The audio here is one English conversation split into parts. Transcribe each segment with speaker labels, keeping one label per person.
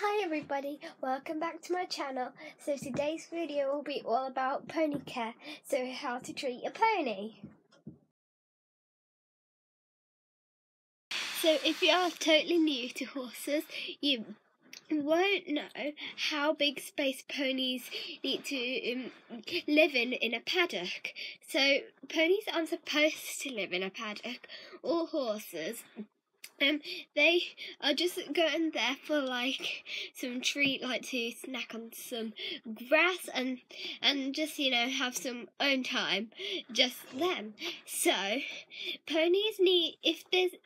Speaker 1: Hi everybody, welcome back to my channel. So today's video will be all about pony care, so how to treat a pony. So if you are totally new to horses, you won't know how big space ponies need to live in a paddock. So ponies aren't supposed to live in a paddock, or horses. They are just going there for like some treat, like to snack on some grass and just have some own time, just them. So ponies need, if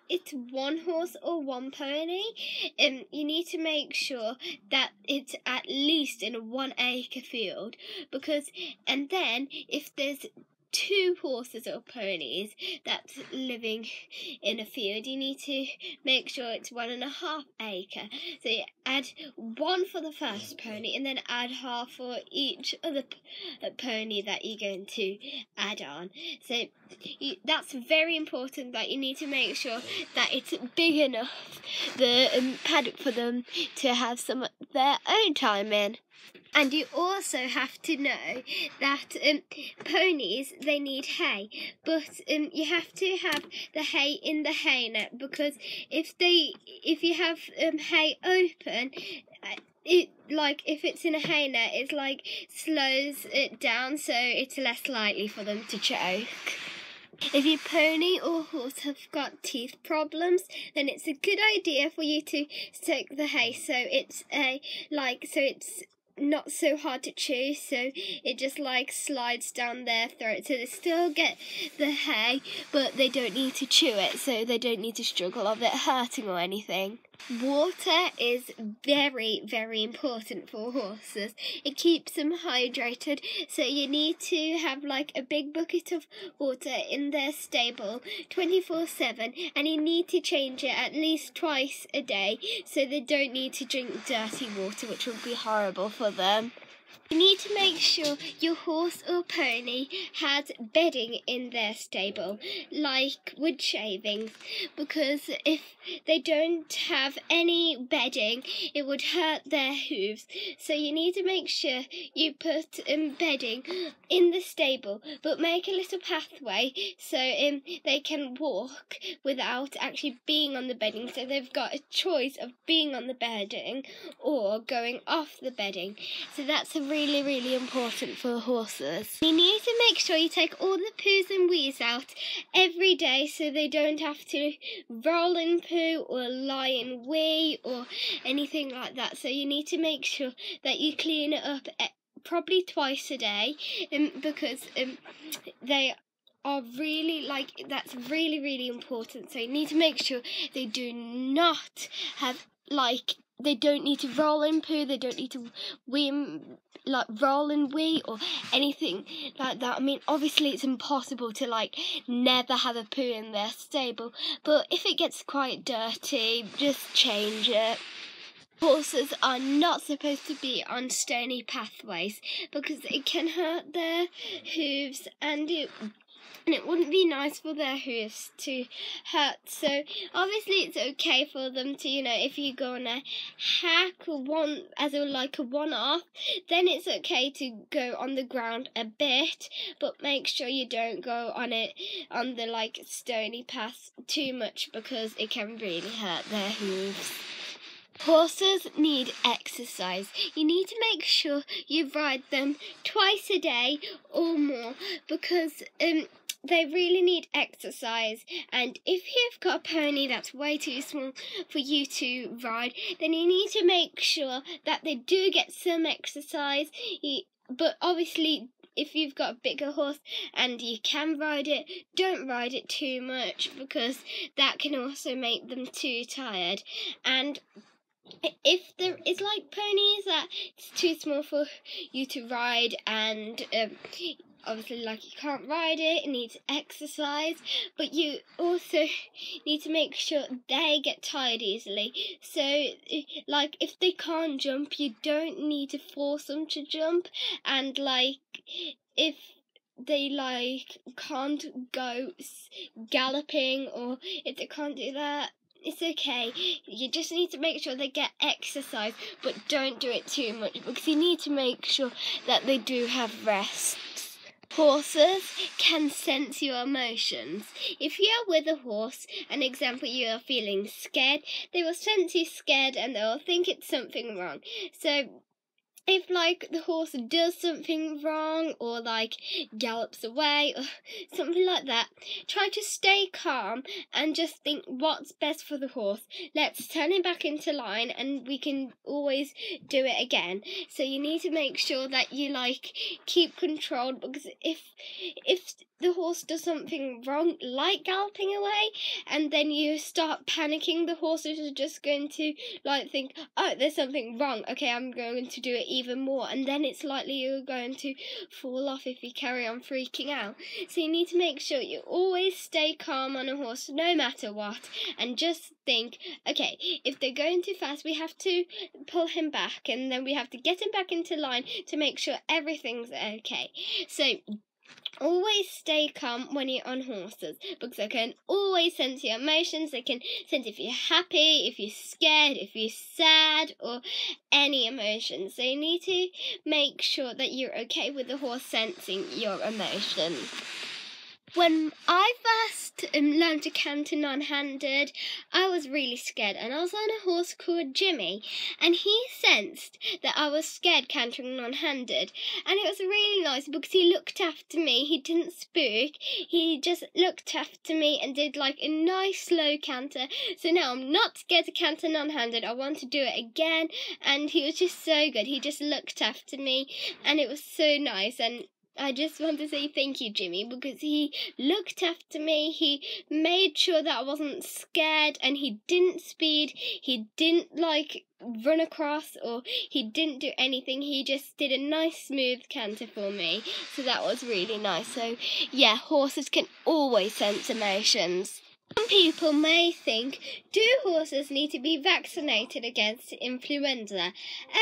Speaker 1: it's one horse or one pony, you need to make sure that it's at least in a 1 acre field, because and then if there's 2 horses or ponies that's living in a field, you need to make sure it's 1.5 acre. So you add 1 for the first pony and then add half for each other pony that you're going to add on. So that's very important, that you need to make sure that it's big enough, the paddock, for them to have some of their own time in. And you also have to know that ponies, they need hay, but you have to have the hay in the hay net, because if you have hay open, if it's in a hay net, it's slows it down, so it's less likely for them to choke. If your pony or horse have got teeth problems, then it's a good idea for you to soak the hay so it's not so hard to chew, so it just slides down their throat, so they still get the hay but they don't need to chew it, so they don't need to struggle of it hurting or anything. Water is very, very important for horses. It keeps them hydrated, so you need to have a big bucket of water in their stable 24/7, and you need to change it at least twice a day, so they don't need to drink dirty water, which would be horrible for them. You need to make sure your horse or pony has bedding in their stable, like wood shavings, because if they don't have any bedding, it would hurt their hooves. So you need to make sure you put bedding in the stable, but make a little pathway so they can walk without actually being on the bedding, so they've got a choice of being on the bedding or going off the bedding. So that's really, really important for horses. You need to make sure you take all the poos and wees out every day, so they don't have to roll in poo or lie in wee or anything like that. So you need to make sure that you clean it up probably twice a day, because they are really that's really, really important. So you need to make sure they do not have they don't need to roll in poo, they don't need to roll in wee or anything like that. I mean, obviously it's impossible to never have a poo in their stable, but if it gets quite dirty, just change it. Horses are not supposed to be on stony pathways, because it can hurt their hooves, and it wouldn't be nice for their hooves to hurt. So obviously it's okay for them to, if you go on a hack as a one-off, then it's okay to go on the ground a bit, but make sure you don't go on the stony path too much, because it can really hurt their hooves. Horses need exercise. You need to make sure you ride them twice a day or more, because they really need exercise. And if you've got a pony that's way too small for you to ride, then you need to make sure that they do get some exercise. But obviously, if you've got a bigger horse and you can ride it, don't ride it too much, because that can also make them too tired. And if there is ponies that it's too small for you to ride, and obviously you can't ride it needs exercise, but you also need to make sure they get tired easily. So if they can't jump, you don't need to force them to jump, and if they can't go galloping, or if they can't do that, it's okay. You just need to make sure they get exercise, but don't do it too much because you need to make sure that they do have rest. Horses can sense your emotions. If you are with a horse, an example, you are feeling scared, they will sense you scared and they will think it's something wrong. So if like the horse does something wrong or like gallops away or something like that, try to stay calm and just think what's best for the horse. Let's turn him back into line and we can always do it again. So you need to make sure that you like keep control, because if the horse does something wrong, like galloping away, and then you start panicking, the horse is just going to like think, oh, there's something wrong, okay, I'm going to do it even more, and then it's likely you're going to fall off if you carry on freaking out. So you need to make sure you always stay calm on a horse no matter what, and just think, okay, if they're going too fast, we have to pull him back, and then we have to get him back into line to make sure everything's okay. So always stay calm when you're on horses, because they can always sense your emotions. They can sense if you're happy, if you're scared, if you're sad, or any emotions. So you need to make sure that you're okay with the horse sensing your emotions. When I first learned to canter non-handed, I was really scared, and I was on a horse called Jimmy, and he sensed that I was scared cantering non-handed, and it was really nice because he looked after me. He didn't spook, he just looked after me and did like a nice slow canter. So now I'm not scared to canter non-handed. I want to do it again, and he was just so good. He just looked after me, and it was so nice. And I just want to say thank you, Jimmy, because he looked after me, he made sure that I wasn't scared, and he didn't speed, he didn't like run across, or he didn't do anything. He just did a nice smooth canter for me, so that was really nice. So yeah, horses can always sense emotions. Some people may think, do horses need to be vaccinated against influenza?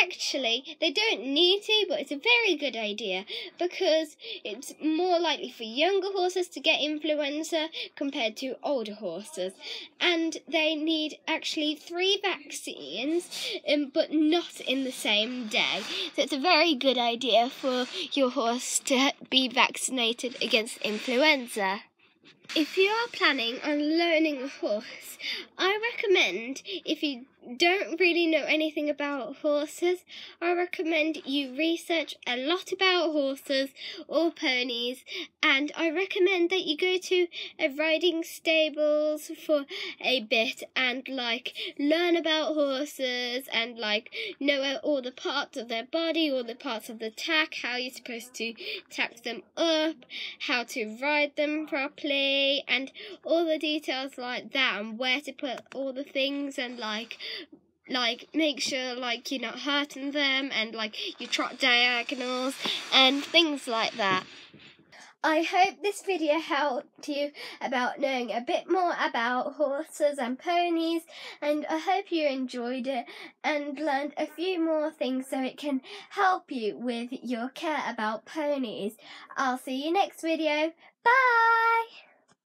Speaker 1: Actually, they don't need to, but it's a very good idea because it's more likely for younger horses to get influenza compared to older horses. And they need actually 3 vaccines, but not in the same day. So it's a very good idea for your horse to be vaccinated against influenza. If you are planning on learning a horse, I recommend, if you don't really know anything about horses, I recommend you research a lot about horses or ponies, and I recommend that you go to a riding stables for a bit and like learn about horses and like know all the parts of their body, all the parts of the tack, how you're supposed to tack them up, how to ride them properly, and all the details like that, and where to put all the things, and like make sure like you're not hurting them, and like you trot diagonals and things like that. I hope this video helped you about knowing a bit more about horses and ponies, and I hope you enjoyed it and learned a few more things so it can help you with your care about ponies. I'll see you next video. Bye!